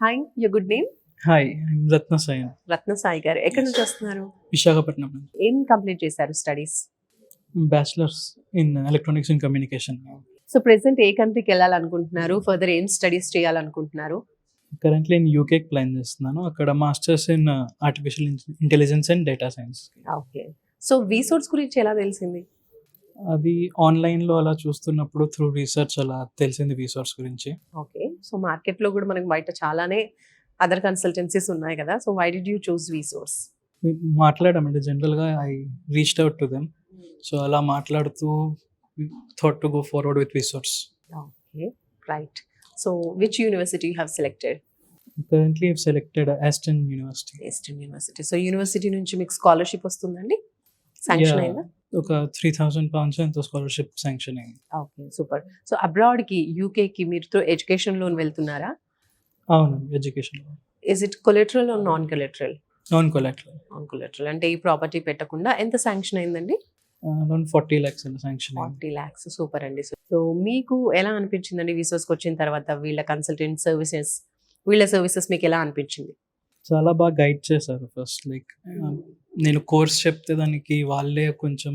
Hi, your good name? Hi, I'm Ratna Sayan, Ratna Sai గారు. ఎక్కడి నుంచి వస్తున్నారు? విశాఖపట్నం. ఏం కంప్లీట్ చేశారు studies? Bachelors in electronics and communication. So present ఏ కంట్రీకి వెళ్ళాలనుకుంటున్నారు? ఫర్దర్ ఏం స్టడీస్ చేయాలనుకుంటున్నారు? కరెంట్లీ నేను యూకేకి ప్లాన్ చేస్తున్నాను. అక్కడ masters in artificial intelligence and data science. Okay. So VSource గురించి ఎలా తెలిసింది? అది ఆన్లైన్లో అలా చూస్తున్నప్పుడు త్రూ రీసెర్చ్ అలా తెలిసింది వీసోర్స్ గురించి. ఓకే. సో మార్కెట్లో కూడా మనకి బయట చాలానే అదర్ కన్సల్టెన్సీస్ ఉన్నాయి కదా. So why did you choose VSource? మాట్లాడామంటే జనరల్గా I reached out to them. So అలా మాట్లాడుతూ thought to go forward with VSource. Okay, right. So which university you have selected? Currently I've selected Aston university. Eastern university. So university నుంచి మీకు scholarship వస్తుందండి? Sanction అయిందా? ఒక 3,000 pounds ఎంతో scholarship sanction అయింది. Okay, super. So అబ్రాడ్కి, యూకేకి మీరు త్రూ ఎడ్యుకేషన్ లోన్ వెళ్తున్నారా? అవును, education. Is it collateral or non collateral? Non collateral. Non collateral అంటే ఈ ప్రాపర్టీ పెట్టకుండా ఎంత శాంక్షన్ అయిందండి? అరౌండ్ 40 lakhs అలా శాంక్షన్ అయింది. 40 lakhs. సూపర్ అండి. సో మీకు ఎలా అనిపించిందండి విసోస్కి వచ్చిన తర్వాత వీళ్ళ కన్సల్టెంట్ సర్వీసెస్, వీళ్ళ సర్వీసెస్ మీకు ఎలా అనిపించింది? చాలా బాగా గైడ్ చేశారు. ఫస్ట్ లైక్ నేను కోర్స్ చెప్తే దానికి వాళ్ళే కొంచెం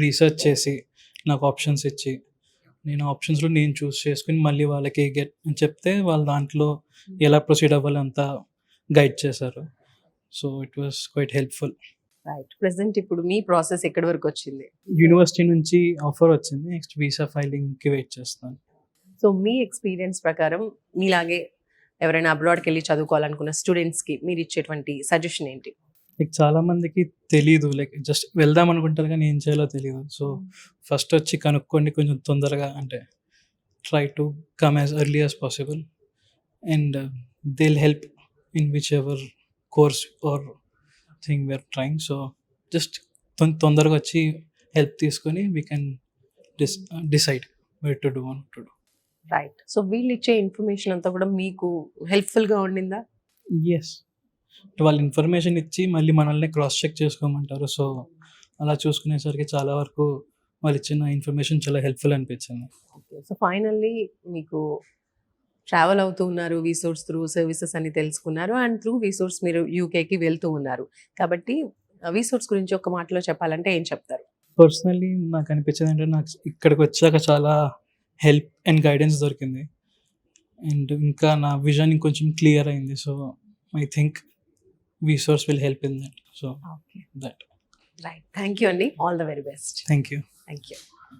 రీసెర్చ్ చేసి నాకు ఆప్షన్స్ ఇచ్చి, నేను ఆప్షన్స్లో నేను చూస్ చేసుకుని మళ్ళీ వాళ్ళకి చెప్తే వాళ్ళ దాంట్లో ఎలా ప్రొసీడ్ అవ్వాలి అంతా గైడ్ చేశారు. So it was quite helpful. Right. Present ఇప్పుడు మీ ప్రాసెస్ ఎక్కడి వరకు వచ్చింది? యూనివర్సిటీ నుంచి ఆఫర్ వచ్చింది. నెక్స్ట్ వీసా ఫైలింగ్కి వెయిట్ చేస్తాను. సో మీ ఎక్స్పీరియన్స్ ప్రకారం మీలాగే ఎవరైనా అబ్రాడ్కి వెళ్ళి చదువుకోవాలనుకున్న స్టూడెంట్స్కి మీరు ఇచ్చేటువంటి సజెషన్ ఏంటి? లైక్ చాలా మందికి తెలీదు, లైక్ జస్ట్ వెళ్దాం అనుకుంటారు కానీ ఏం చేయాలో తెలియదు. సో ఫస్ట్ వచ్చి కనుక్కోండి కొంచెం తొందరగా, అంటే try to come as early as possible and they will help in whichever course or thing we are trying. So just తొందరగా వచ్చి హెల్ప్ తీసుకొని we can decide where to do want to do. Right. So వీళ్ళు ఇచ్చే information అంతా కూడా మీకు హెల్ప్ఫుల్గా ఉండిందా? Yes, వాళ్ళు ఇన్ఫర్మేషన్ ఇచ్చి మళ్ళీ మనల్ని క్రాస్ చెక్ చేసుకోమంటారు. సో అలా చూసుకునేసరికి చాలా వరకు వాళ్ళు ఇచ్చిన ఇన్ఫర్మేషన్ చాలా హెల్ప్ఫుల్ అనిపించింది. ఓకే. సో ఫైనల్లీ మీకు ట్రావెల్ అవుతూ ఉన్నారు, వీసోర్స్ త్రూ సర్వీసెస్ అని తెలుసుకున్నారు అండ్ త్రూ వీసోర్స్ మీరు యూకేకి వెళ్తూ ఉన్నారు. కాబట్టి వీసోర్స్ గురించి ఒక మాటలో చెప్పాలంటే ఏం చెప్తారు? పర్సనల్లీ నాకు అనిపించింది అంటే నాకు ఇక్కడికి వచ్చాక చాలా హెల్ప్ అండ్ గైడెన్స్ దొరికింది అండ్ ఇంకా నా విజన్ ఇంకొంచెం క్లియర్ అయింది. So I think VSource will help in that. So okay, that. Right. Thank you అండి. All the very best. Thank you. Thank you.